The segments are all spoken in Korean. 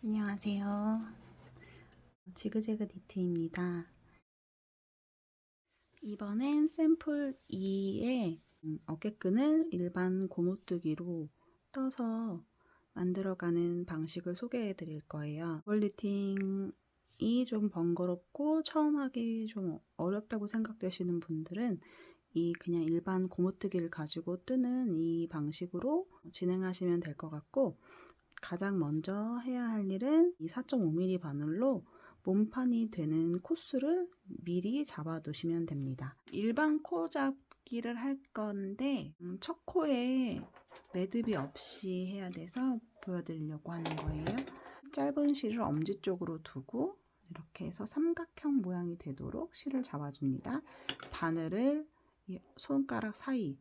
안녕하세요. 지그재그 니트입니다. 이번엔 샘플 2의 어깨끈을 일반 고무뜨기로 떠서 만들어가는 방식을 소개해 드릴 거예요. 월 니팅이 좀 번거롭고 처음 하기 좀 어렵다고 생각되시는 분들은 이 그냥 일반 고무뜨기를 가지고 뜨는 이 방식으로 진행하시면 될 것 같고, 가장 먼저 해야 할 일은 이 4.5mm 바늘로 몸판이 되는 코스를 미리 잡아 두시면 됩니다. 일반 코 잡기를 할 건데 첫 코에 매듭이 없이 해야 돼서 보여드리려고 하는 거예요. 짧은 실을 엄지 쪽으로 두고 이렇게 해서 삼각형 모양이 되도록 실을 잡아줍니다. 바늘을 손가락 사이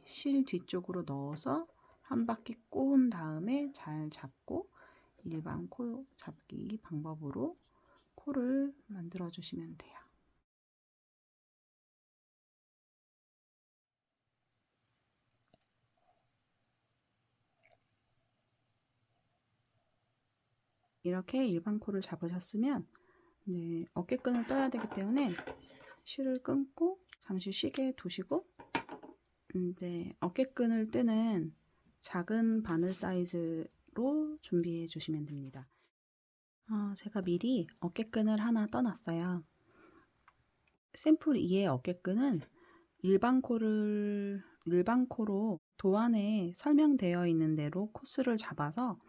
실 뒤쪽으로 넣어서 한 바퀴 꼬은 다음에 잘 잡고 일반 코 잡기 방법으로 코를 만들어 주시면 돼요. 이렇게 일반 코를 잡으셨으면 이제 어깨끈을 떠야 되기 때문에 실을 끊고 잠시 쉬게 두시고, 어깨끈을 뜨는 작은 바늘 사이즈로 준비해 주시면 됩니다. 제가 미리 어깨끈을 하나 떠놨어요. 샘플 2의 어깨끈은 일반 코로 도안에 설명되어 있는 대로 코스를 잡아서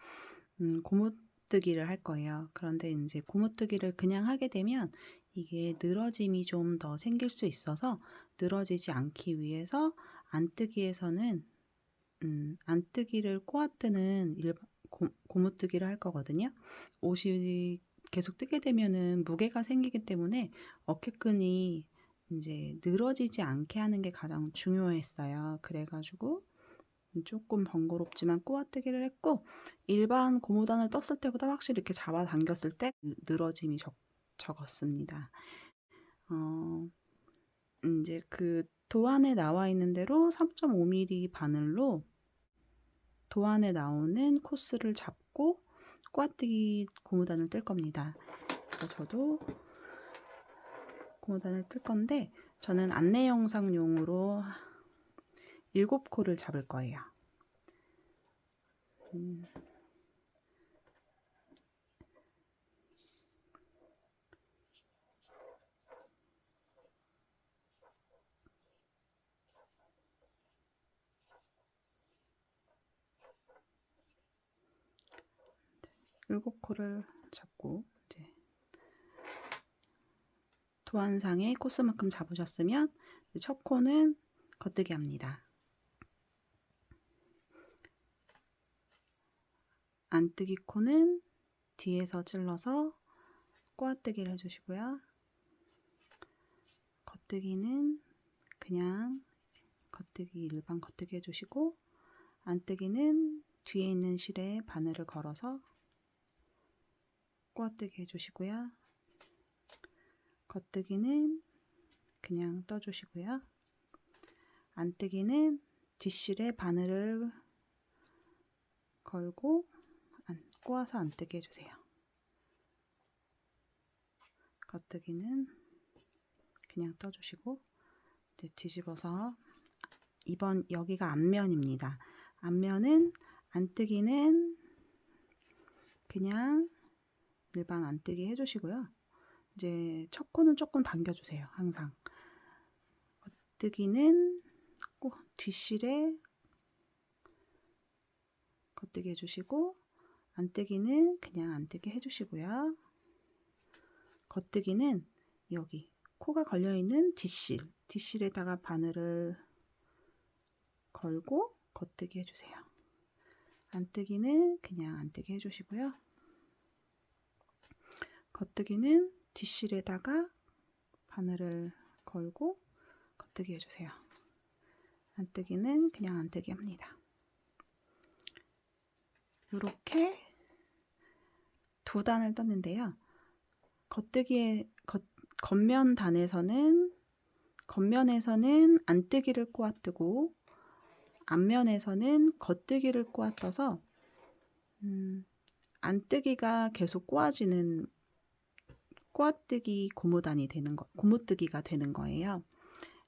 고무뜨기를 할 거예요. 그런데 이제 고무뜨기를 그냥 하게 되면 이게 늘어짐이 좀 더 생길 수 있어서 늘어지지 않기 위해서 안뜨기에서는 안뜨기를 꼬아뜨는 고무뜨기를 할 거거든요. 옷이 계속 뜨게 되면은 무게가 생기기 때문에 어깨끈이 이제 늘어지지 않게 하는 게 가장 중요했어요. 그래가지고 조금 번거롭지만 꼬아뜨기를 했고, 일반 고무단을 떴을 때보다 확실히 이렇게 잡아당겼을 때 늘어짐이 적었습니다. 이제 그 도안에 나와 있는 대로 3.5mm 바늘로 도안에 나오는 코스를 잡고 꼬아뜨기 고무단을 뜰 겁니다. 그래서 저도 고무단을 뜰 건데, 저는 안내 영상용으로 7코를 잡을 거예요. 7코를 잡고 이제 도안상의 코스만큼 잡으셨으면 첫 코는 겉뜨기 합니다. 안뜨기 코는 뒤에서 찔러서 꼬아뜨기를 해주시고요. 겉뜨기는 그냥 일반 겉뜨기 해주시고, 안뜨기는 뒤에 있는 실에 바늘을 걸어서 꼬아뜨기 해주시고요. 겉뜨기는 그냥 떠주시고요. 안뜨기는 뒷실에 바늘을 걸고 꼬아서 안뜨기 해주세요. 겉뜨기는 그냥 떠주시고, 이제 뒤집어서 이번 여기가 앞면입니다. 앞면은 안뜨기는 그냥 일반 안뜨기 해주시고요. 이제 첫 코는 조금 당겨주세요. 항상 겉뜨기는 꼭 뒷실에 겉뜨기 해주시고, 안뜨기는 그냥 안뜨기 해주시고요. 겉뜨기는 여기 코가 걸려있는 뒷실에다가 바늘을 걸고 겉뜨기 해주세요. 안뜨기는 그냥 안뜨기 해주시고요. 겉뜨기는 뒷실에다가 바늘을 걸고 겉뜨기 해주세요. 안뜨기는 그냥 안뜨기 합니다. 이렇게 두 단을 떴는데요. 겉면에서는 안뜨기를 꼬아뜨고, 앞면에서는 겉뜨기를 꼬아떠서 안뜨기가 계속 꼬아뜨기 고무뜨기가 되는 거예요.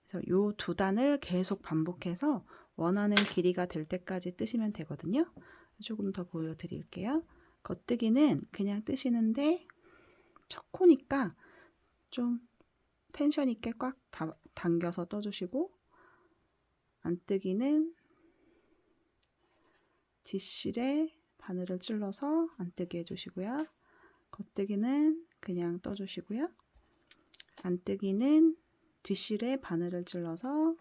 그래서 요 두 단을 계속 반복해서 원하는 길이가 될 때까지 뜨시면 되거든요. 조금 더 보여드릴게요. 겉뜨기는 그냥 뜨시는데 첫 코니까 좀 텐션 있게 꽉 당겨서 떠주시고, 안뜨기는 뒷실에 바늘을 찔러서 안뜨기 해주시고요. 겉뜨기는 그냥 떠주시고요. 안뜨기는 뒷실에 바늘을 찔러서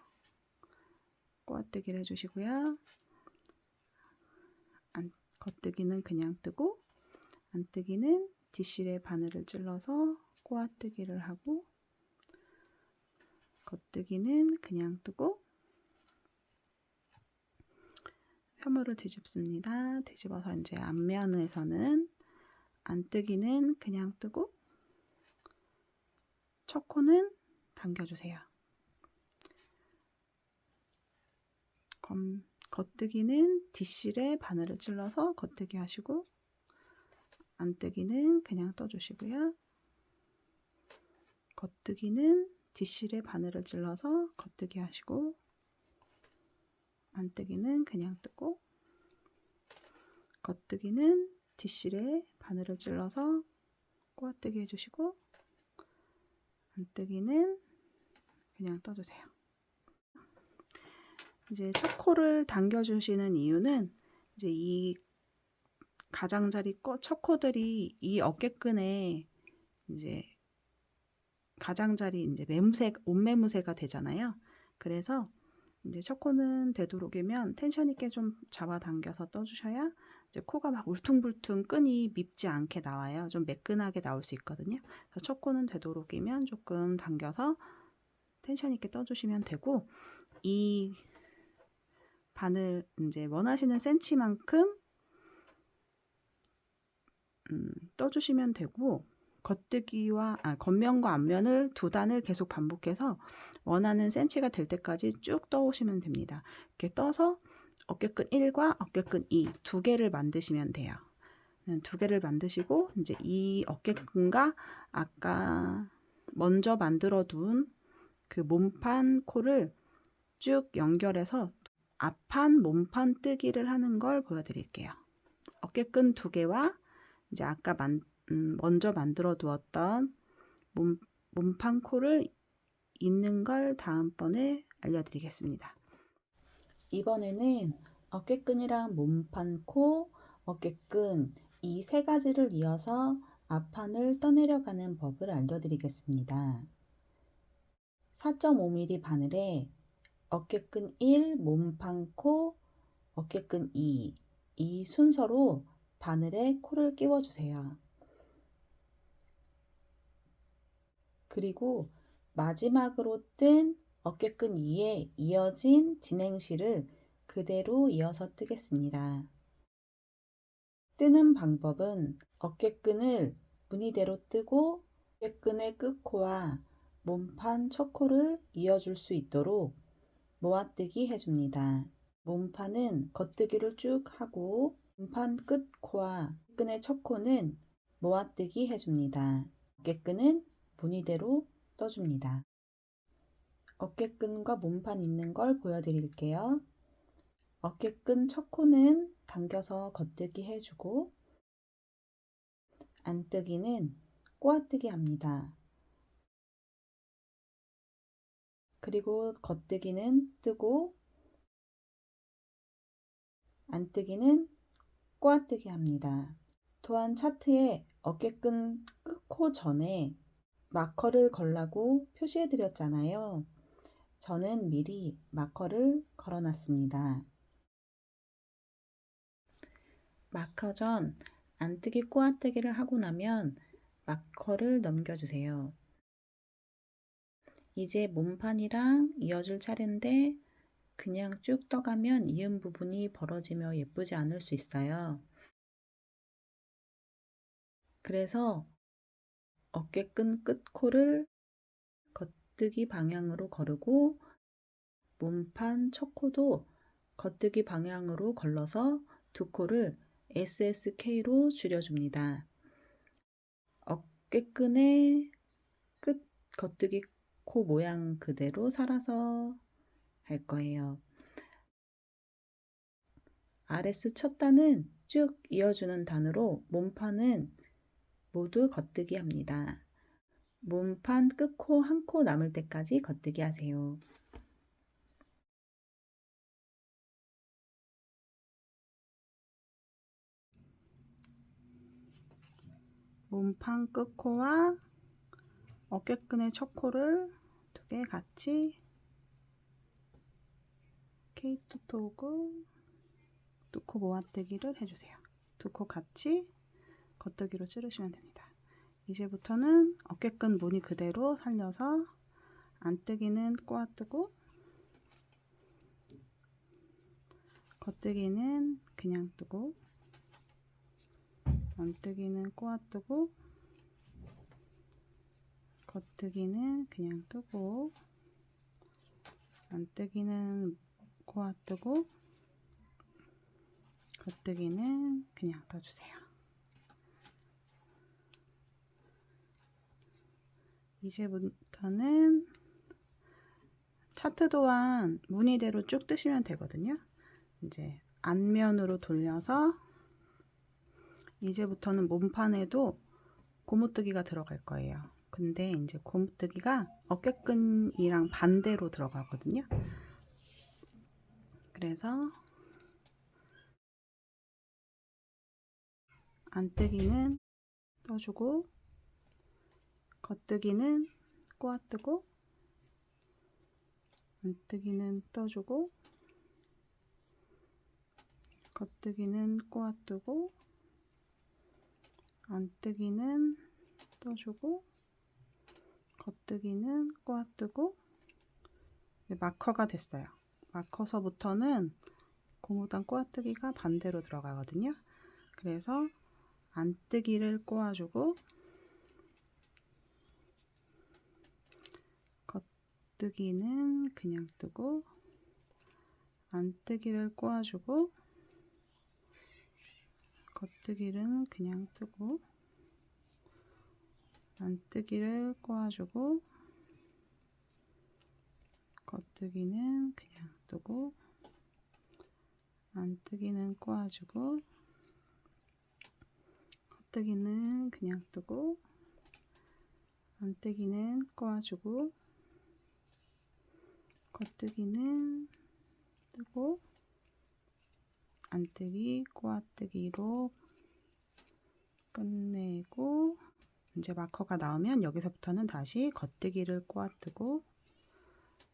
꼬아뜨기를 해주시고요. 겉뜨기는 그냥 뜨고, 안뜨기는 뒷실에 바늘을 찔러서 꼬아뜨기를 하고, 겉뜨기는 그냥 뜨고, 펴물을 뒤집습니다. 뒤집어서 이제 앞면에서는 안뜨기는 그냥 뜨고, 첫 코는 당겨주세요. 겉뜨기는 뒷실에 바늘을 찔러서 겉뜨기 하시고, 안뜨기는 그냥 떠주시고요. 겉뜨기는 뒷실에 바늘을 찔러서 겉뜨기 하시고, 안뜨기는 그냥 뜨고, 겉뜨기는 뒷실에 바늘을 찔러서 꼬아뜨기 해주시고, 안뜨기는 그냥 떠주세요. 이제 첫 코를 당겨주시는 이유는 이제 이 가장자리 첫 코들이 이 어깨끈에 이제 가장자리 이제 옷매무새가 되잖아요. 그래서 이제 첫 코는 되도록이면 텐션 있게 좀 잡아당겨서 떠주셔야 이제 코가 막 울퉁불퉁 끈이 밉지 않게 나와요. 좀 매끈하게 나올 수 있거든요. 그래서 첫 코는 되도록이면 조금 당겨서 텐션 있게 떠주시면 되고, 이 바늘 이제 원하시는 센치만큼 떠주시면 되고, 겉면과 앞면을 두 단을 계속 반복해서 원하는 센치가 될 때까지 쭉 떠오시면 됩니다. 이렇게 떠서 어깨끈 1과 어깨끈 2 두 개를 만드시면 돼요. 두 개를 만드시고, 이제 이 어깨끈과 아까 먼저 만들어 둔 그 몸판 코를 쭉 연결해서 앞판 몸판 뜨기를 하는 걸 보여드릴게요. 어깨끈 두 개와 이제 아까 먼저 만들어 두었던 몸판 코를 잇는 걸 다음번에 알려드리겠습니다. 이번에는 어깨끈이랑 몸판 코, 어깨끈 이 세 가지를 이어서 앞판을 떠내려가는 법을 알려드리겠습니다. 4.5mm 바늘에 어깨끈 1, 몸판 코, 어깨끈 2, 이 순서로 바늘에 코를 끼워주세요. 그리고 마지막으로 뜬 어깨끈 2에 이어진 진행실을 그대로 이어서 뜨겠습니다. 뜨는 방법은 어깨끈을 무늬대로 뜨고 어깨끈의 끝코와 몸판 첫 코를 이어줄 수 있도록 모아뜨기 해줍니다. 몸판은 겉뜨기를 쭉 하고 몸판 끝코와 끈의 첫 코는 모아뜨기 해줍니다. 어깨끈은 무늬대로 떠줍니다. 어깨끈과 몸판 있는 걸 보여드릴게요. 어깨끈 첫 코는 당겨서 겉뜨기 해주고, 안뜨기는 꼬아뜨기 합니다. 그리고 겉뜨기는 뜨고, 안뜨기는 꼬아뜨기 합니다. 또한 차트에 어깨끈 끝코 전에 마커를 걸라고 표시해 드렸잖아요. 저는 미리 마커를 걸어 놨습니다. 마커 전 안뜨기 꼬아뜨기를 하고 나면 마커를 넘겨주세요. 이제 몸판이랑 이어줄 차례인데 그냥 쭉 떠가면 이은 부분이 벌어지며 예쁘지 않을 수 있어요. 그래서 어깨끈 끝코를 겉뜨기 방향으로 거르고 몸판 첫 코도 겉뜨기 방향으로 걸러서 두 코를 SSK로 줄여줍니다. 어깨끈의 끝 겉뜨기 코 모양 그대로 살아서 할 거예요. RS 첫 단은 쭉 이어주는 단으로 몸판은 모두 겉뜨기 합니다. 몸판 끝코 한 코 남을 때까지 겉뜨기 하세요. 몸판 끝코와 어깨끈의 첫 코를 두 개 같이 케이토 오그 두 코 모아뜨기를 해주세요. 두 코 같이 겉뜨기로 찌르시면 됩니다. 이제부터는 어깨끈 무늬 그대로 살려서 안뜨기는 꼬아뜨고 겉뜨기는 그냥 뜨고 안뜨기는 꼬아뜨고 겉뜨기는 그냥 뜨고 안뜨기는 꼬아뜨고 겉뜨기는 그냥 떠주세요. 이제부터는 차트 도안 무늬대로 쭉 뜨시면 되거든요. 이제 앞면으로 돌려서 이제부터는 몸판에도 고무뜨기가 들어갈 거예요. 근데 이제 고무뜨기가 어깨끈이랑 반대로 들어가거든요. 그래서 안뜨기는 떠주고 겉뜨기는 꼬아뜨고 안뜨기는 떠주고 겉뜨기는 꼬아뜨고 안뜨기는 떠주고 겉뜨기는 꼬아뜨고 마커가 됐어요. 마커서부터는 고무단 꼬아뜨기가 반대로 들어가거든요. 그래서 안뜨기를 꼬아주고 겉뜨기는 그냥 뜨고 안뜨기를 꼬아주고 겉뜨기는 그냥 뜨고 안뜨기를 꼬아주고 겉뜨기는 그냥 뜨고 안뜨기는 꼬아주고 겉뜨기는 그냥 뜨고 안뜨기는 꼬아주고 겉뜨기는 뜨고 안뜨기 꼬아뜨기로 끝내고 이제 마커가 나오면 여기서부터는 다시 겉뜨기를 꼬아뜨고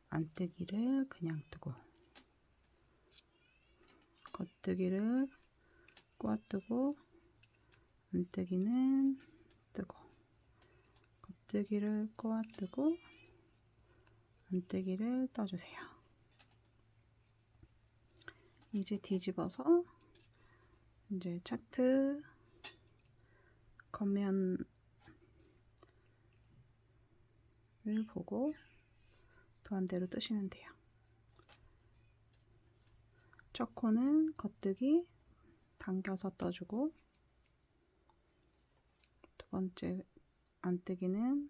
안뜨기를 그냥 뜨고 겉뜨기를 꼬아뜨고 안뜨기는 뜨고 겉뜨기를 꼬아뜨고 안뜨기를 떠주세요. 이제 뒤집어서 이제 차트 겉면을 보고 도안대로 뜨시면 돼요. 첫 코는 겉뜨기 당겨서 떠주고 두 번째 안뜨기는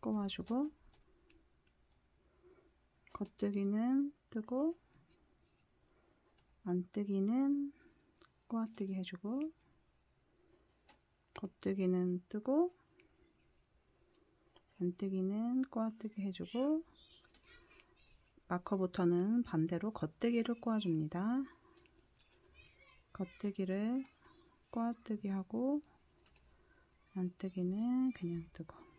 꼬아주고 겉뜨기는 뜨고 안뜨기는 꼬아뜨기 해주고 겉뜨기는 뜨고 안뜨기는 꼬아뜨기 해주고 마커부터는 반대로 겉뜨기를 꼬아줍니다. 겉뜨기를 꼬아뜨기 하고 안뜨기는 그냥 뜨고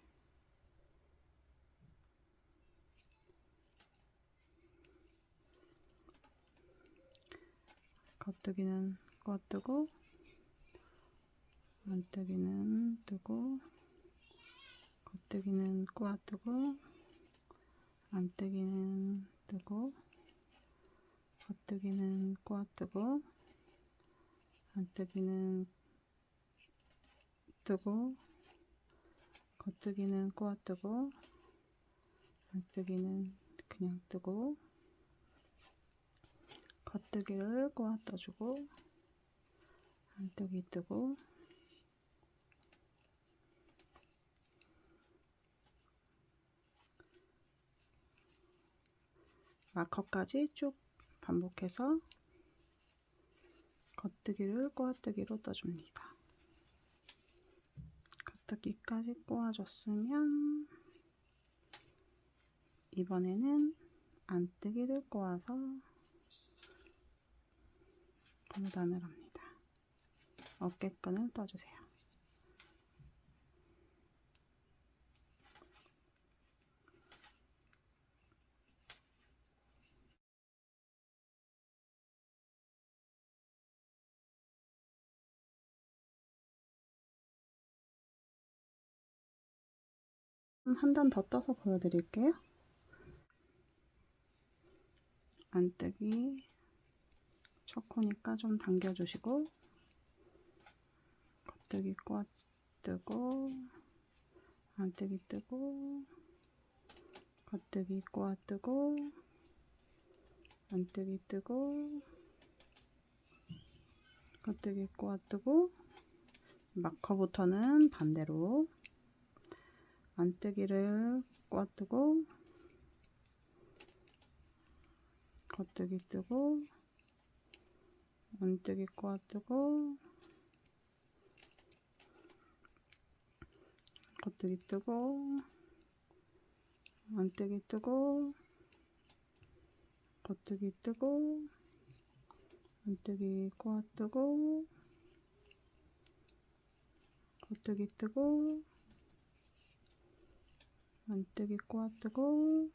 겉뜨기는 꼬아뜨고 안뜨기는 뜨고 겉뜨기는 꼬아뜨고 안뜨기는 뜨고 겉뜨기는 꼬아뜨고 안뜨기는 뜨고 겉뜨기는 꼬아뜨고 안뜨기는 그냥 뜨고 겉뜨기를 꼬아 떠주고 안뜨기 뜨고 마커까지 쭉 반복해서 겉뜨기를 꼬아뜨기로 떠줍니다. 겉뜨기까지 꼬아줬으면 이번에는 안뜨기를 꼬아서 고무단을 합니다. 어깨끈을 떠주세요. 한 단 더 떠서 보여드릴게요. 안뜨기 첫 코니까 좀 당겨주시고 겉뜨기 꼬아뜨고 안뜨기 뜨고 겉뜨기 꼬아뜨고 안뜨기 뜨고 겉뜨기 꼬아뜨고 마커부터는 반대로 안뜨기를 꼬아뜨고 겉뜨기 뜨고 안뜨기 꼬아뜨고 겉뜨기 뜨고 안뜨기 뜨고 겉뜨기 뜨고 안뜨기 꼬아뜨고 겉뜨기 뜨고 안뜨기 꼬아뜨고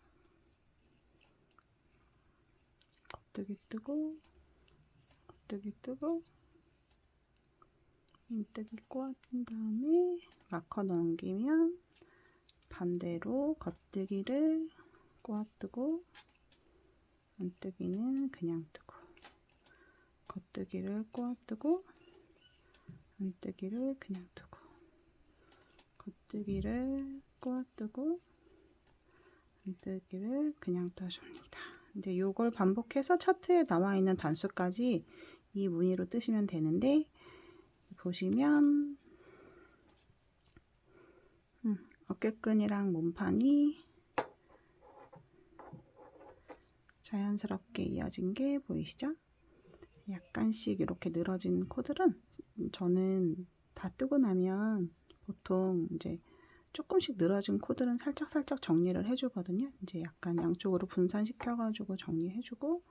겉뜨기 뜨고 겉뜨기 뜨고 안뜨기 꼬아준 다음에 마커 넘기면 반대로 겉뜨기를 꼬아뜨고 안뜨기는 그냥 뜨고 겉뜨기를 꼬아뜨고 안뜨기를 그냥 뜨고 겉뜨기를 꼬아뜨고 안뜨기를 그냥 떠줍니다. 이제 요걸 반복해서 차트에 나와 있는 단수까지 이 무늬로 뜨시면 되는데 보시면 어깨끈이랑 몸판이 자연스럽게 이어진 게 보이시죠? 약간씩 이렇게 늘어진 코들은 저는 다 뜨고 나면 보통 이제 조금씩 늘어진 코들은 살짝 정리를 해주거든요. 이제 약간 양쪽으로 분산시켜가지고 정리해주고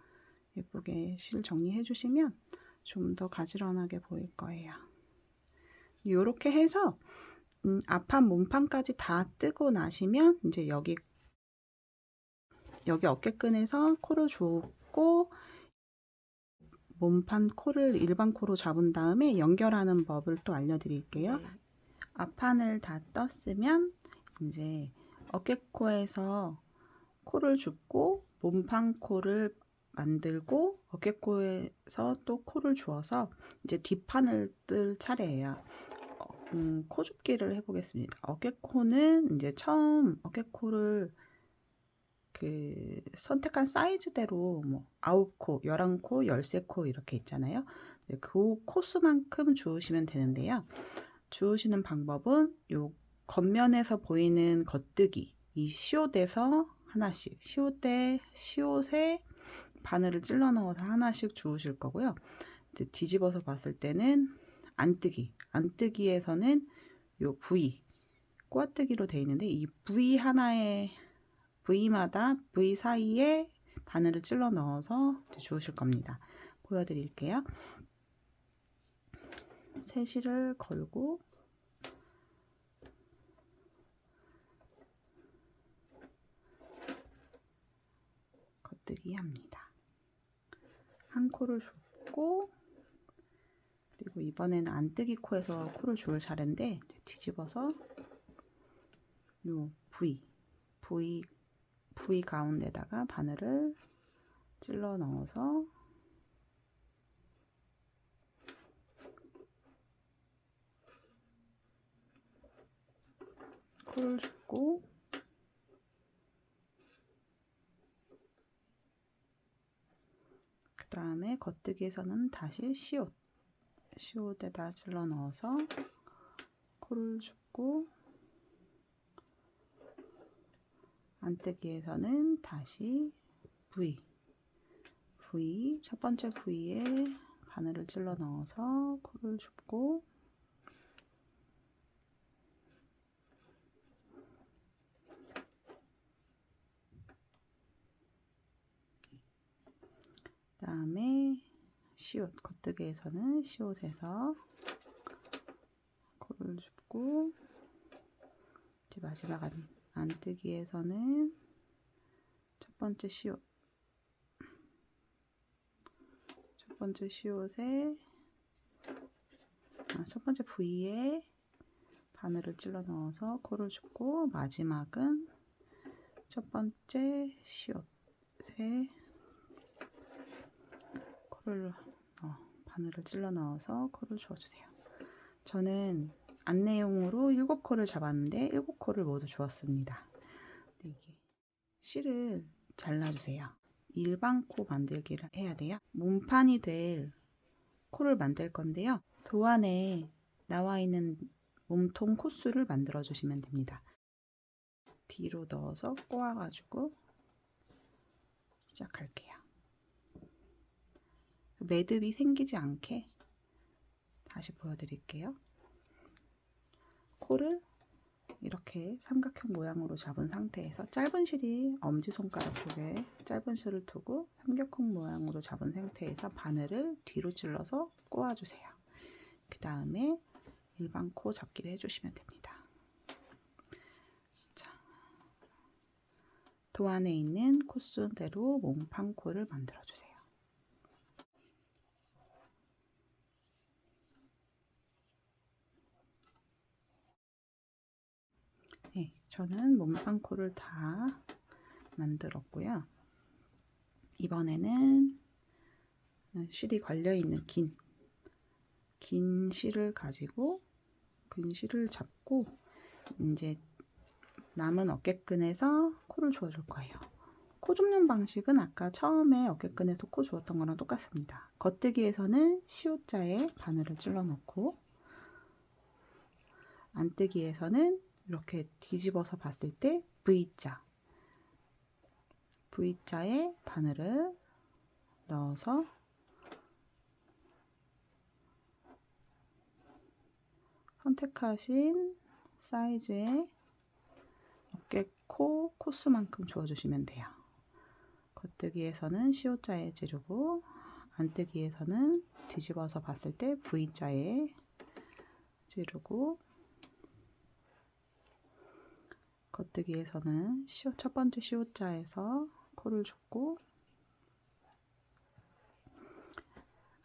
예쁘게 실 정리해주시면 좀 더 가지런하게 보일 거예요. 이렇게 해서 앞판 몸판까지 다 뜨고 나시면 이제 여기 어깨끈에서 코를 줍고 몸판 코를 일반 코로 잡은 다음에 연결하는 법을 또 알려드릴게요. 앞판을 다 떴으면 이제 어깨코에서 코를 줍고 몸판 코를 만들고 어깨코에서 또 코를 주어서 이제 뒷판을 뜰 차례예요. 코 줍기를 해보겠습니다. 어깨코는 이제 처음 어깨코를 그 선택한 사이즈대로 뭐 9코, 11코, 13코 이렇게 있잖아요. 그 코수만큼 주우시면 되는데요. 주우시는 방법은 요 겉면에서 보이는 겉뜨기 이 시옷에서 하나씩 시옷에 바늘을 찔러 넣어서 하나씩 주우실 거고요. 이제 뒤집어서 봤을 때는 안뜨기에서는 요 부위 꼬아뜨기로 되어 있는데 이 부위 하나에 부위마다 부위 사이에 바늘을 찔러 넣어서 주우실 겁니다. 보여드릴게요. 세실을 걸고 겉뜨기 합니다. 한 코를 줍고 그리고 이번에는 안뜨기 코에서 코를 주울 차례인데 뒤집어서 요 부위 가운데다가 바늘을 찔러 넣어서 코를 줍고 그 다음에 겉뜨기에서는 다시 시옷에다 찔러 넣어서 코를 줍고, 안뜨기에서는 다시 V, 첫 번째 V에 바늘을 찔러 넣어서 코를 줍고, 그 다음에 시옷, 겉뜨기에서는 시옷에서 코를 줍고, 이제 마지막 안뜨기에서는 첫 번째 시옷, 첫 번째 V에 바늘을 찔러 넣어서 코를 줍고, 마지막은 첫 번째 시옷에 바늘을 찔러 넣어서 코를 주어주세요. 저는 안내용으로 7코를 잡았는데 7코를 모두 주었습니다. 이게 실을 잘라주세요. 일반 코 만들기를 해야 돼요. 몸판이 될 코를 만들 건데요. 도안에 나와 있는 몸통 코수를 만들어 주시면 됩니다. 뒤로 넣어서 꼬아가지고 시작할게요. 매듭이 생기지 않게 다시 보여드릴게요. 코를 이렇게 삼각형 모양으로 잡은 상태에서 짧은 실이 엄지손가락 쪽에 짧은 실을 두고 삼각형 모양으로 잡은 상태에서 바늘을 뒤로 찔러서 꼬아주세요. 그 다음에 일반 코 잡기를 해주시면 됩니다. 자, 도안에 있는 코수대로 몸판 코를 만들어주세요. 네, 저는 몸판 코를 다 만들었고요. 이번에는 실이 걸려있는 긴 실을 가지고 긴 실을 잡고 이제 남은 어깨끈에서 코를 주어줄 거예요. 코 줍는 방식은 아까 처음에 어깨끈에서 코 주었던 거랑 똑같습니다. 겉뜨기에서는 시옷자에 바늘을 찔러 넣고, 안뜨기에서는 이렇게 뒤집어서 봤을 때 V자에 바늘을 넣어서 선택하신 사이즈의 어깨 코 코수만큼 주어주시면 돼요. 겉뜨기에서는 시옷자에 찌르고, 안뜨기에서는 뒤집어서 봤을 때 V자에 찌르고, 겉뜨기에서는 첫 번째 시옷자에서 코를 줬고,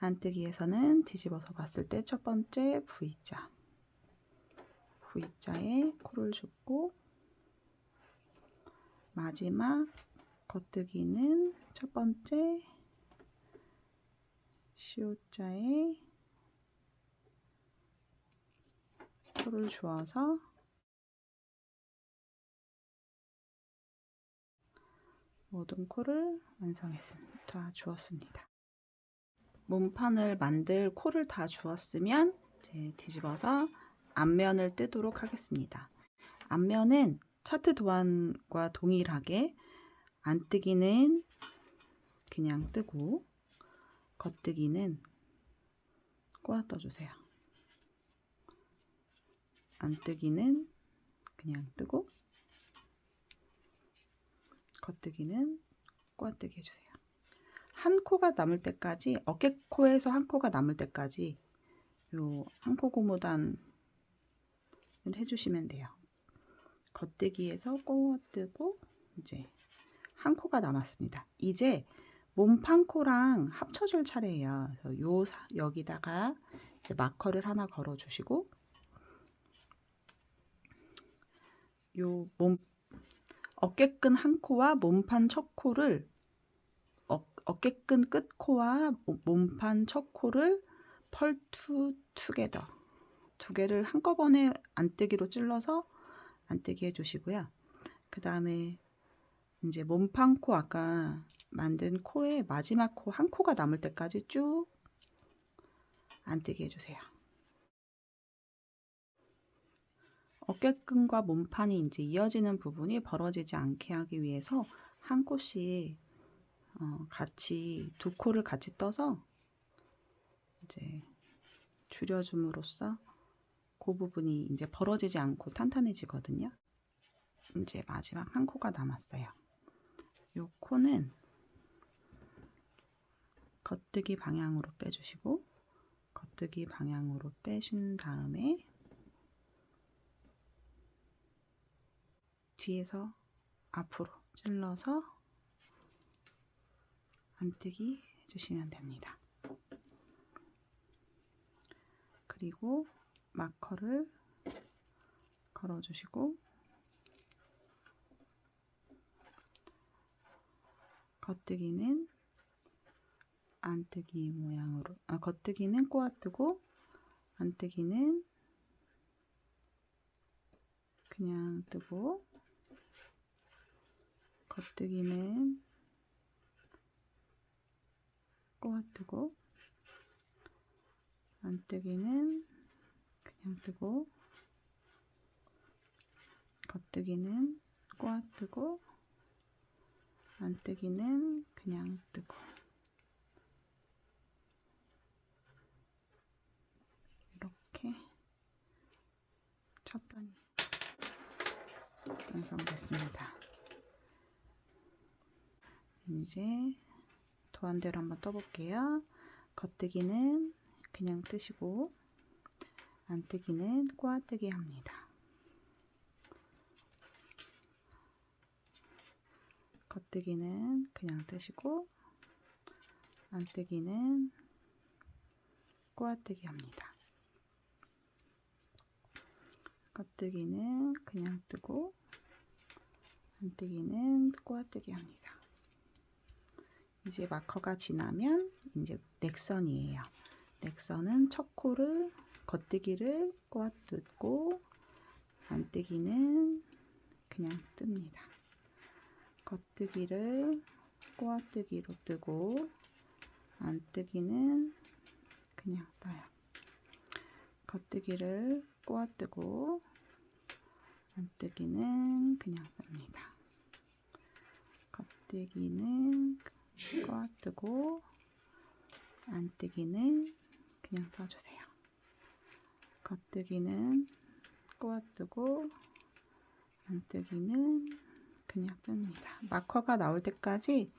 안뜨기에서는 뒤집어서 봤을 때 첫 번째 V자에 코를 줬고, 마지막 겉뜨기는 첫 번째 시옷자에 코를 주어서 모든 코를 다 주었습니다. 몸판을 만들 코를 다 주었으면 이제 뒤집어서 앞면을 뜨도록 하겠습니다. 앞면은 차트 도안과 동일하게 안뜨기는 그냥 뜨고 겉뜨기는 꼬아 떠주세요. 안뜨기는 그냥 뜨고 겉뜨기는 꼬아뜨기 해주세요. 한 코가 남을 때까지, 어깨코에서 한 코가 남을 때까지 요 한 코 고무단을 해주시면 돼요. 겉뜨기에서 꼬아뜨고 이제 한 코가 남았습니다. 이제 몸판 코랑 합쳐줄 차례예요. 그래서 여기다가 이제 마커를 하나 걸어주시고, 요 어깨끈 한 코와 몸판 첫 코를 어깨끈 끝 코와 몸판 첫 코를 펄투 투게더 두 개를 한꺼번에 안뜨기로 찔러서 안뜨기 해주시고요. 그 다음에 이제 몸판 코 아까 만든 코의 마지막 코 한 코가 남을 때까지 쭉 안뜨기 해주세요. 어깨끈과 몸판이 이제 이어지는 부분이 벌어지지 않게 하기 위해서 한 코씩 같이 두 코를 같이 떠서 이제 줄여줌으로써 그 부분이 이제 벌어지지 않고 탄탄해지거든요. 이제 마지막 한 코가 남았어요. 요 코는 겉뜨기 방향으로 빼주시고 겉뜨기 방향으로 빼신 다음에 뒤에서 앞으로 찔러서 안뜨기 해주시면 됩니다. 그리고 마커를 걸어주시고 겉뜨기는 안뜨기 모양으로 겉뜨기는 꼬아뜨고 안뜨기는 그냥 뜨고 겉뜨기는 꼬아뜨고 안뜨기는 그냥 뜨고 겉뜨기는 꼬아뜨고 안뜨기는 그냥 뜨고 이렇게 쳤더니 완성됐습니다. 이제 도안대로 한번 떠볼게요. 겉뜨기는 그냥 뜨시고 안뜨기는 꼬아뜨기 합니다. 겉뜨기는 그냥 뜨시고 안뜨기는 꼬아뜨기 합니다. 겉뜨기는 그냥 뜨고 안뜨기는 꼬아뜨기 합니다. 이제 마커가 지나면 이제 넥선이에요. 넥선은 첫 코를 겉뜨기를 꼬아뜨고 안뜨기는 그냥 뜹니다. 겉뜨기를 꼬아뜨기로 뜨고 안뜨기는 그냥 떠요. 겉뜨기를 꼬아뜨고 안뜨기는 그냥 뜹니다. 겉뜨기는 꼬아뜨고 안뜨기는 그냥 떠주세요. 겉뜨기는 꼬아뜨고 안뜨기는 그냥 뜹니다. 마커가 나올 때까지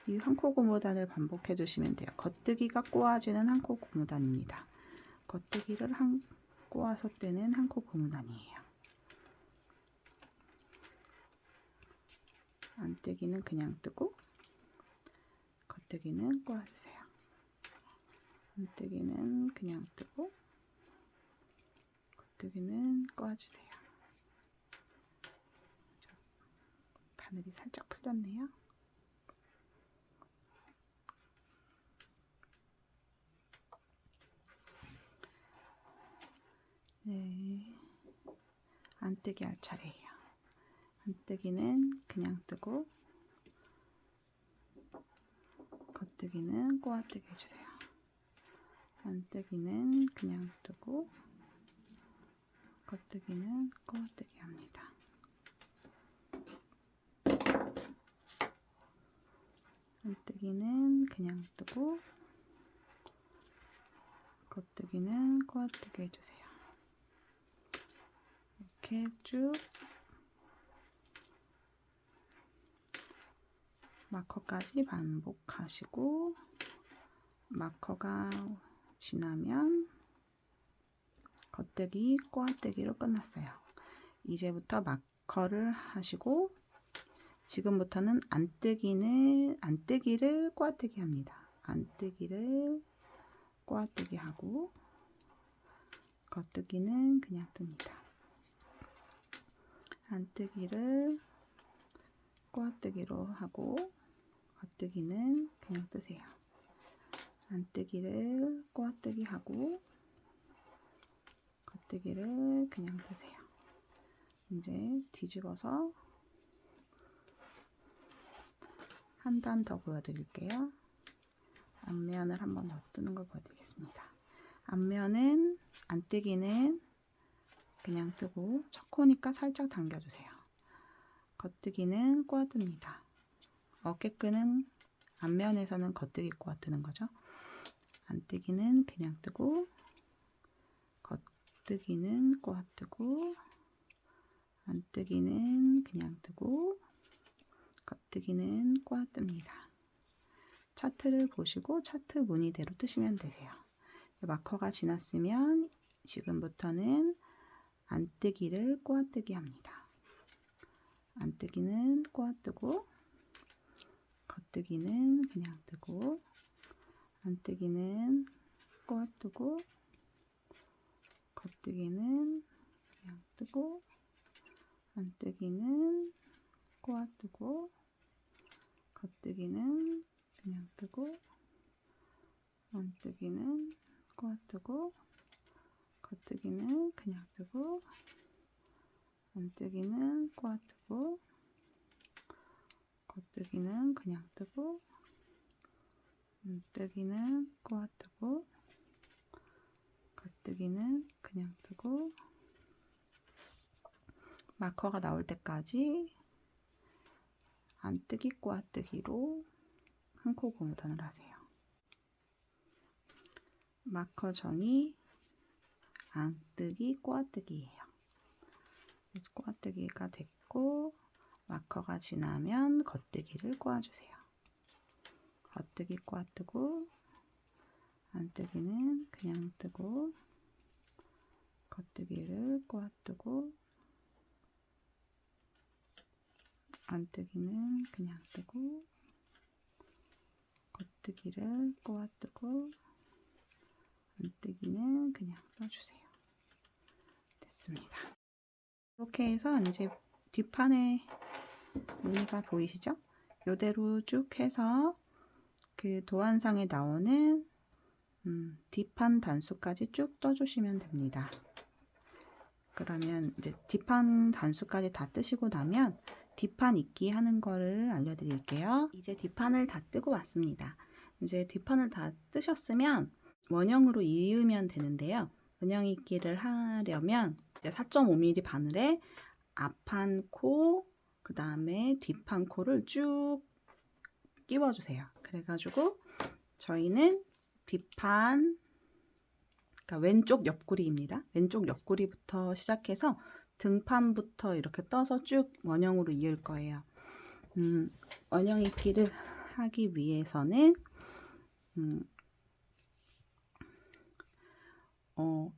이 한 코 고무단을 반복해 주시면 돼요. 겉뜨기가 꼬아지는 한 코 고무단입니다. 겉뜨기를 꼬아서 뜨는 한 코 고무단이에요. 안뜨기는 그냥 뜨고 겉뜨기는 꼬아주세요. 안뜨기는 그냥 뜨고 겉뜨기는 꼬아주세요. 바늘이 살짝 풀렸네요. 네, 안뜨기 할 차례예요. 안뜨기는 그냥 뜨고 겉뜨기는 꼬아뜨기 해주세요. 안뜨기는 그냥 뜨고 겉뜨기는 꼬아뜨기 합니다. 안뜨기는 그냥 뜨고 겉뜨기는 꼬아뜨기 해주세요. 이렇게 쭉 마커까지 반복하시고 마커가 지나면 겉뜨기, 꼬아뜨기로 끝났어요. 이제부터 마커를 하시고 지금부터는 안뜨기를 꼬아뜨기 합니다. 안뜨기를 꼬아뜨기 하고 겉뜨기는 그냥 뜹니다. 안뜨기를 꼬아뜨기로 하고 겉뜨기는 그냥 뜨세요. 안뜨기를 꼬아뜨기 하고 겉뜨기를 그냥 뜨세요. 이제 뒤집어서 한 단 더 보여드릴게요. 앞면을 한 번 더 뜨는 걸 보여드리겠습니다. 앞면은 안뜨기는 그냥 뜨고 첫 코니까 살짝 당겨주세요. 겉뜨기는 꼬아뜹니다. 어깨끈은 앞면에서는 겉뜨기 꼬아뜨는 거죠. 안뜨기는 그냥 뜨고 겉뜨기는 꼬아뜨고 안뜨기는 그냥 뜨고 겉뜨기는 꼬아뜹니다. 차트를 보시고 차트 무늬대로 뜨시면 되세요. 마커가 지났으면 지금부터는 안뜨기를 꼬아뜨기 합니다. 안뜨기는 꼬아뜨고 겉뜨기는 그냥 뜨고 안뜨기는 꼬아뜨고 겉뜨기는 그냥 뜨고 안뜨기는 꼬아뜨고 겉뜨기는 그냥 뜨고 안뜨기는 꼬아뜨고 겉뜨기는 그냥 뜨고 안뜨기는 꼬아뜨고 겉뜨기는 그냥 뜨고 안뜨기는 꼬아뜨고 겉뜨기는 그냥 뜨고 마커가 나올 때까지 안뜨기 꼬아뜨기로 한 코 고무단을 하세요. 마커 전이 안뜨기 꼬아뜨기예요. 꼬아뜨기가 됐고 마커가 지나면 겉뜨기를 꼬아주세요. 겉뜨기 꼬아뜨고 안뜨기는 그냥 뜨고 겉뜨기를 꼬아뜨고 안뜨기는 그냥 뜨고 겉뜨기를 꼬아뜨고 안뜨기는 그냥 떠주세요. 됐습니다. 이렇게 해서 이제 뒷판에 무늬가 보이시죠? 이대로 쭉 해서 그 도안상에 나오는 뒷판 단수까지 쭉 떠주시면 됩니다. 그러면 이제 뒷판 단수까지 다 뜨시고 나면 뒷판 입기 하는 거를 알려드릴게요. 이제 뒷판을 다 뜨고 왔습니다. 이제 뒷판을 다 뜨셨으면 원형으로 이으면 되는데요. 원형 입기를 하려면 4.5mm 바늘에 앞판 코, 그 다음에 뒷판 코를 쭉 끼워주세요. 그래가지고 저희는 뒷판, 그러니까 왼쪽 옆구리입니다. 왼쪽 옆구리부터 시작해서 등판부터 이렇게 떠서 쭉 원형으로 이을 거예요. 원형 입기를 하기 위해서는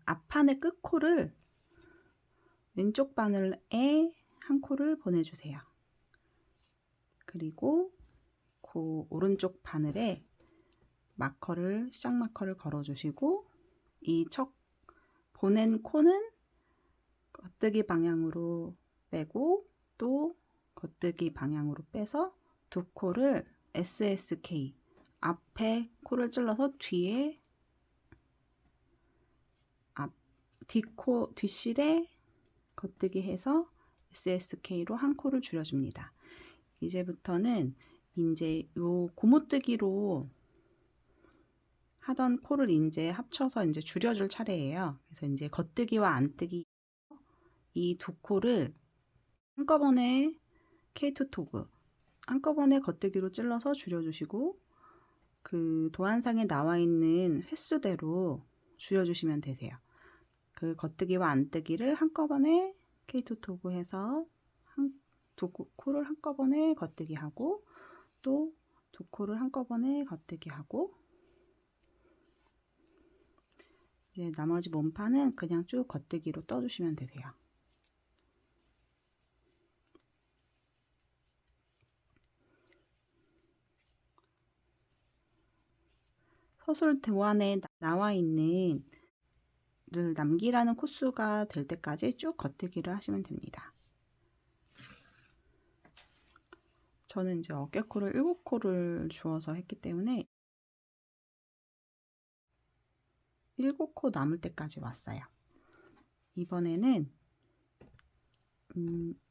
앞판의 끝코를 왼쪽 바늘에 한 코를 보내주세요. 그리고 그 오른쪽 바늘에 마커를, 시작 마커를 걸어주시고 이 첫 보낸 코는 겉뜨기 방향으로 빼고 또 겉뜨기 방향으로 빼서 두 코를 SSK 앞에 코를 찔러서 뒤에 뒷코 뒷실에 겉뜨기 해서 SSK로 한 코를 줄여줍니다. 이제부터는 이제 요 고무뜨기로 하던 코를 이제 합쳐서 이제 줄여줄 차례예요. 그래서 이제 겉뜨기와 안뜨기 이 두 코를 한꺼번에 K2 토그 한꺼번에 겉뜨기로 찔러서 줄여주시고 그 도안상에 나와 있는 횟수대로 줄여주시면 되세요. 그 겉뜨기와 안뜨기를 한꺼번에 K2 토그 해서 두 코를 한꺼번에 겉뜨기 하고 또 두 코를 한꺼번에 겉뜨기 하고 이제 나머지 몸판은 그냥 쭉 겉뜨기로 떠주시면 되세요. 서술 도안에 나와 있는 를 남기라는 코수가 될 때까지 쭉 겉뜨기를 하시면 됩니다. 저는 이제 어깨코를 7코를 주어서 했기 때문에 7코 남을 때까지 왔어요. 이번에는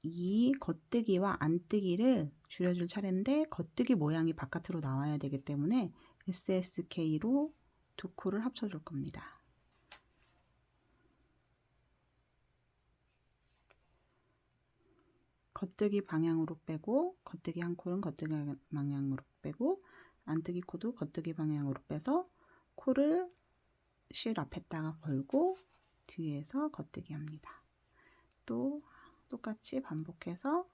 이 겉뜨기와 안뜨기를 줄여줄 차례인데 겉뜨기 모양이 바깥으로 나와야 되기 때문에 SSK로 두 코를 합쳐줄 겁니다. 겉뜨기 방향으로 빼고, 겉뜨기 한 콜은 겉뜨기 방향으로 빼고, 안뜨기 코도 겉뜨기 방향으로 빼서 코를 실 앞에다가 걸고 뒤에서 겉뜨기 합니다. 또 똑같이 반복해서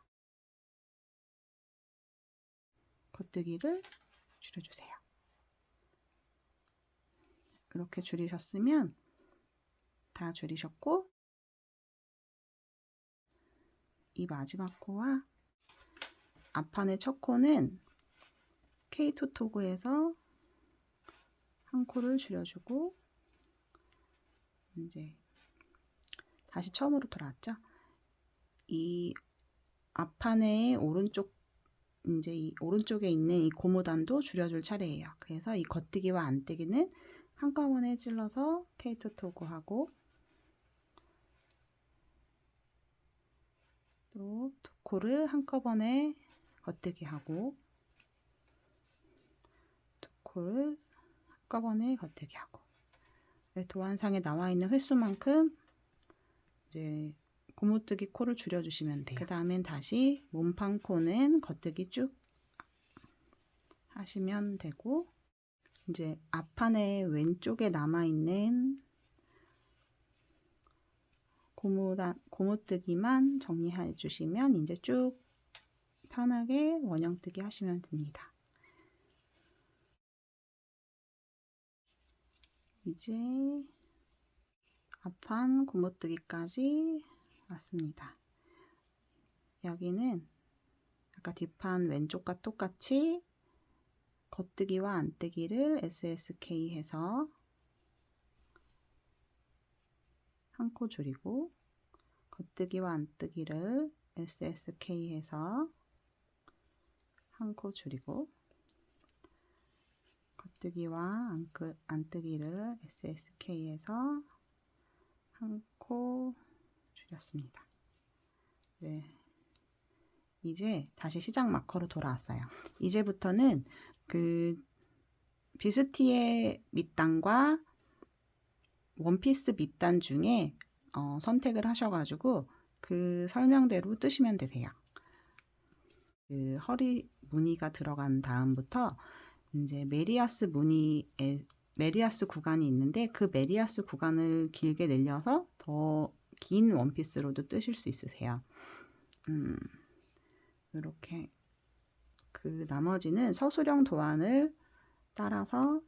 겉뜨기를 줄여주세요. 이렇게 줄이셨으면 다 줄이셨고, 이 마지막 코와 앞판의 첫 코는 K2 토그에서 한 코를 줄여주고, 이제 다시 처음으로 돌아왔죠. 이 앞판의 오른쪽, 이제 이 오른쪽에 있는 이 고무단도 줄여줄 차례예요. 그래서 이 겉뜨기와 안뜨기는 한꺼번에 찔러서 K2 토그하고, 또 두 코를 한꺼번에 겉뜨기 하고, 두 코를 한꺼번에 겉뜨기 하고, 도안상에 나와 있는 횟수만큼 이제 고무뜨기 코를 줄여주시면 돼요. 그 다음엔 다시 몸판 코는 겉뜨기 쭉 하시면 되고, 이제 앞판의 왼쪽에 남아있는 고무뜨기만 정리해 주시면 이제 쭉 편하게 원형뜨기 하시면 됩니다. 이제 앞판 고무뜨기까지 왔습니다. 여기는 아까 뒷판 왼쪽과 똑같이 겉뜨기와 안뜨기를 SSK 해서 한 코 줄이고, 겉뜨기와 안뜨기를 SSK 해서 한 코 줄이고, 겉뜨기와 안뜨기를 SSK 해서 한 코 줄였습니다. 네. 이제 다시 시작 마커로 돌아왔어요. 이제부터는 그 비스티의 밑단과 원피스 밑단 중에 선택을 하셔가지고 그 설명대로 뜨시면 되세요. 그 허리 무늬가 들어간 다음부터 이제 메리아스 메리아스 구간이 있는데, 그 메리아스 구간을 길게 늘려서 더 긴 원피스로도 뜨실 수 있으세요. 이렇게 그 나머지는 서술형 도안을 따라서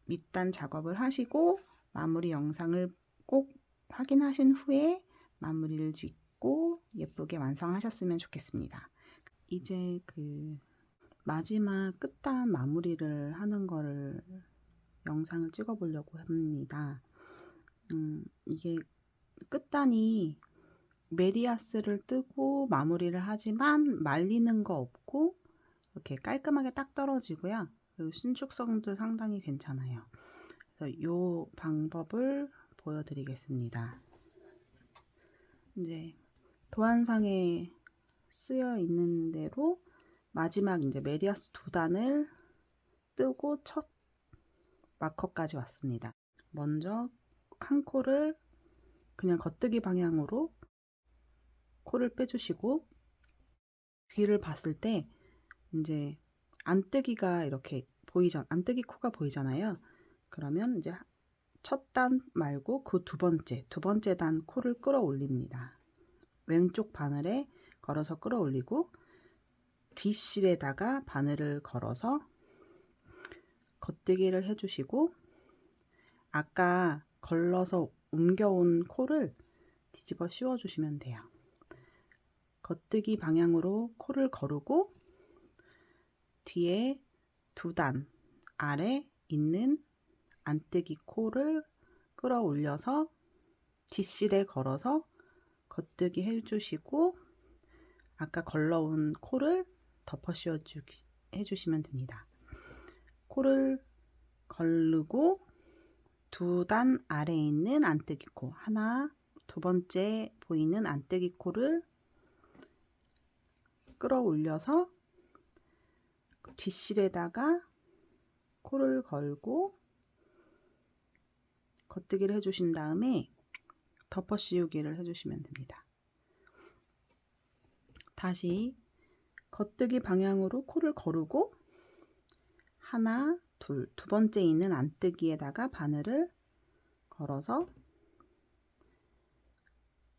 밑단 작업을 하시고 마무리 영상을 꼭 확인하신 후에 마무리를 짓고 예쁘게 완성하셨으면 좋겠습니다. 이제 그 마지막 끝단 마무리를 하는 거를 영상을 찍어 보려고 합니다. 이게 끝단이 메리아스를 뜨고 마무리를 하지만 말리는 거 없고 이렇게 깔끔하게 딱 떨어지고요. 그리고 신축성도 상당히 괜찮아요. 그래서 이 방법을 보여드리겠습니다. 이제 도안상에 쓰여 있는 대로 마지막 이제 메리아스 두 단을 뜨고 첫 마커까지 왔습니다. 먼저 한 코를 그냥 겉뜨기 방향으로 코를 빼주시고, 뒤를 봤을 때 이제 안뜨기가 이렇게 안뜨기 코가 보이잖아요. 그러면 이제 첫 단 말고 그 두 번째 단 코를 끌어올립니다. 왼쪽 바늘에 걸어서 끌어올리고, 뒷실에다가 바늘을 걸어서 겉뜨기를 해주시고, 아까 걸러서 옮겨온 코를 뒤집어 씌워 주시면 돼요. 겉뜨기 방향으로 코를 거르고 뒤에 두 단 아래 있는 안뜨기 코를 끌어올려서 뒷실에 걸어서 겉뜨기 해주시고, 아까 걸러온 코를 덮어 씌워 해주시면 됩니다. 코를 걸르고 두 단 아래에 있는 안뜨기 코 하나, 두 번째 보이는 안뜨기 코를 끌어올려서 뒷실에다가 코를 걸고 겉뜨기를 해주신 다음에 덮어 씌우기를 해주시면 됩니다. 다시 겉뜨기 방향으로 코를 거르고 하나, 둘, 두 번째 있는 안뜨기에다가 바늘을 걸어서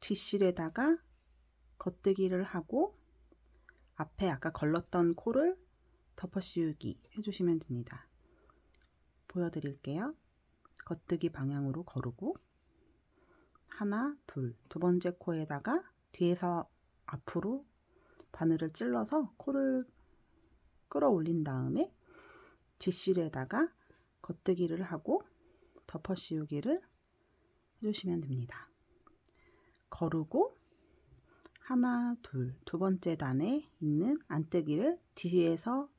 뒷실에다가 겉뜨기를 하고 앞에 아까 걸렀던 코를 덮어씌우기 해주시면 됩니다. 보여드릴게요. 겉뜨기 방향으로 거르고 하나, 둘, 두 번째 코에다가 뒤에서 앞으로 바늘을 찔러서 코를 끌어올린 다음에 뒷실에다가 겉뜨기를 하고 덮어씌우기를 해주시면 됩니다. 거르고 하나, 둘, 두 번째 단에 있는 안뜨기를 뒤에서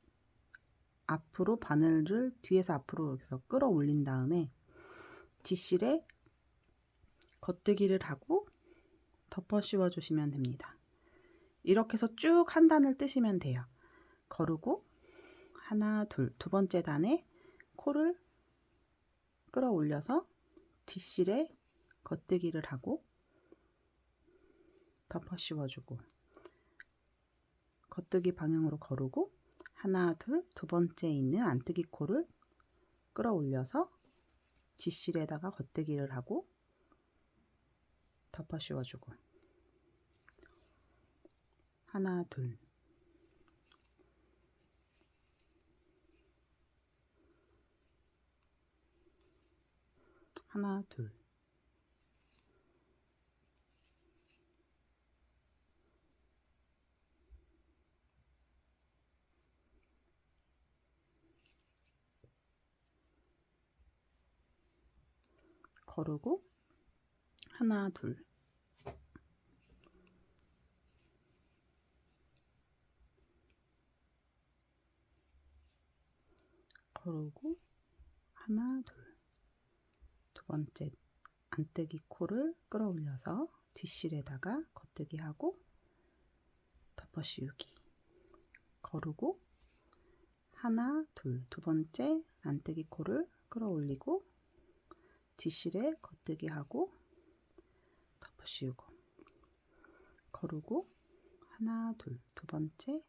앞으로 바늘을 뒤에서 앞으로 이렇게 끌어올린 다음에 뒷실에 겉뜨기를 하고 덮어 씌워 주시면 됩니다. 이렇게 해서 쭉 한 단을 뜨시면 돼요. 거르고 하나, 둘, 두 번째 단에 코를 끌어올려서 뒷실에 겉뜨기를 하고 덮어 씌워주고 겉뜨기 방향으로 거르고 하나, 둘, 두 번째 있는 안뜨기 코를 끌어올려서 뒷실에다가 겉뜨기를 하고 덮어 씌워주고 하나, 둘, 하나, 둘, 거르고 하나, 둘, 거르고 하나, 둘, 두 번째 안뜨기 코를 끌어올려서 뒷실에다가 겉뜨기 하고 덮어 씌우기 거르고 하나, 둘, 두 번째 안뜨기 코를 끌어올리고 뒷실에 겉뜨기 하고 덮어 씌우고 거르고 하나, 둘, 두 번째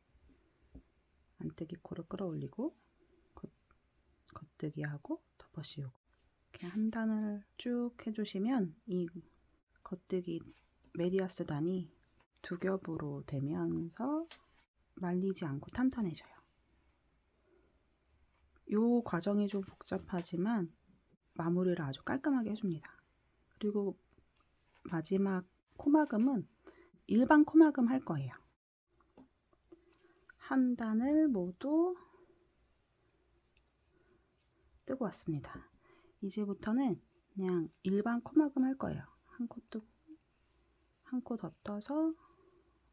안뜨기 코를 끌어올리고 겉뜨기 하고 덮어 씌우고 이렇게 한 단을 쭉 해주시면 이 겉뜨기 메리아스 단이 두 겹으로 되면서 말리지 않고 탄탄해져요. 이 과정이 좀 복잡하지만 마무리를 아주 깔끔하게 해줍니다. 그리고 마지막 코막음은 일반 코막음 할 거예요. 한 단을 모두 뜨고 왔습니다. 이제부터는 그냥 일반 코막음 할 거예요. 한 코 뜨고 한 코 더 떠서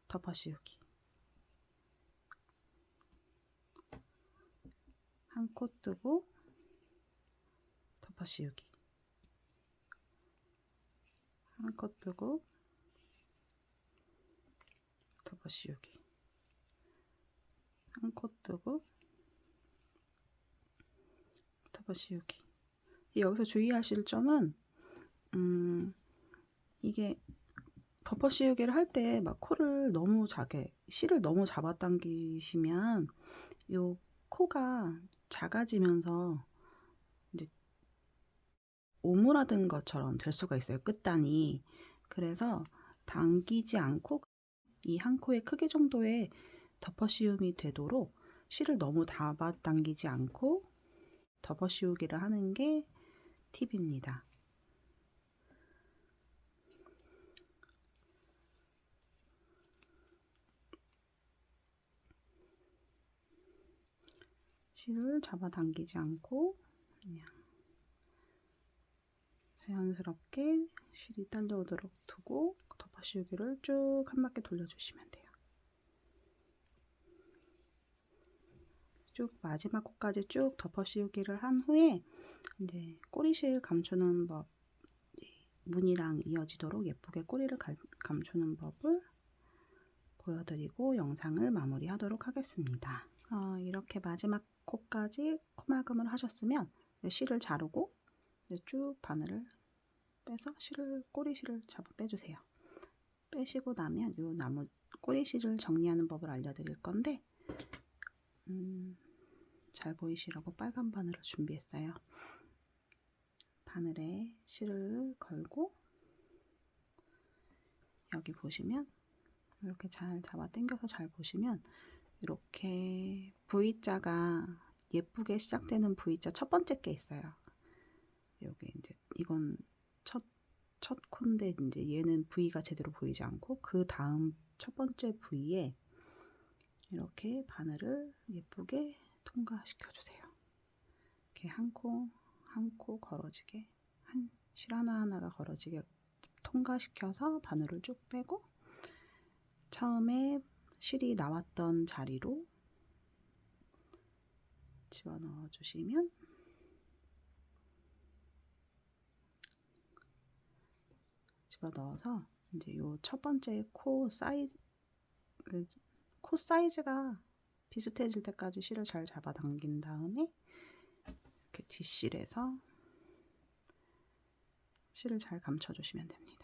덮어 씌우기 한 코 뜨고 덮어 씌우기 한 코 뜨고 덮어 씌우기 한 코 뜨고 덮어 씌우기. 여기서 주의하실 점은 이게 덮어 씌우기를 할 때 막 코를 너무 실을 너무 잡아당기시면 요 코가 작아지면서 이제 오므라든 것처럼 될 수가 있어요. 끝단이. 그래서 당기지 않고 이 한 코의 크기 정도의 덮어 씌움이 되도록 실을 너무 잡아당기지 않고 덮어 씌우기를 하는 게 팁입니다. 실을 잡아당기지 않고 그냥 자연스럽게 실이 딸려오도록 두고 덮어 씌우기를 쭉 한 바퀴 돌려주시면 돼요. 쭉 마지막 코까지 쭉 덮어 씌우기를 한 후에 이제 꼬리실 감추는 법, 무늬랑 이어지도록 예쁘게 꼬리를 감추는 법을 보여드리고 영상을 마무리하도록 하겠습니다. 이렇게 마지막 코까지 코막음을 하셨으면 실을 자르고 쭉 바늘을 빼서 꼬리실을 잡아 빼주세요. 빼시고 나면 이 나무 꼬리실을 정리하는 법을 알려드릴 건데 잘 보이시라고 빨간 바늘을 준비했어요. 바늘에 실을 걸고 여기 보시면 이렇게 잘 잡아 당겨서 잘 보시면 이렇게 V자가 예쁘게 시작되는 V자 첫 번째 게 있어요. 여기 이제 이건 첫 코인데 이제 얘는 V가 제대로 보이지 않고 그 다음 첫 번째 V에 이렇게 바늘을 예쁘게 통과시켜 주세요. 이렇게 한 코 걸어지게 실 하나하나가 걸어지게 통과시켜서 바늘을 쭉 빼고 처음에 실이 나왔던 자리로 집어넣어 주시면 집어넣어서 이제 요 첫 번째 코 사이즈가 비슷해질 때까지 실을 잘 잡아 당긴 다음에 이렇게 뒷실에서 실을 잘 감춰 주시면 됩니다.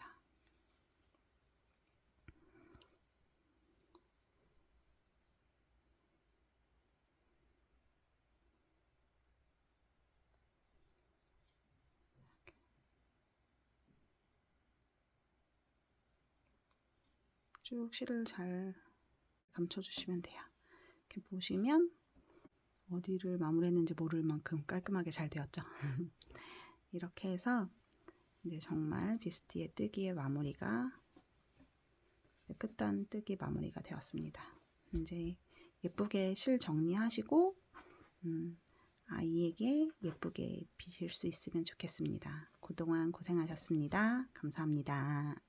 쭉 실을 잘 감춰 주시면 돼요. 이렇게 보시면 어디를 마무리했는지 모를 만큼 깔끔하게 잘 되었죠. 이렇게 해서 이제 정말 비스티의 뜨기의 마무리가 끝단 뜨기 마무리가 되었습니다. 이제 예쁘게 실 정리하시고 아이에게 예쁘게 입히실 수 있으면 좋겠습니다. 그동안 고생하셨습니다. 감사합니다.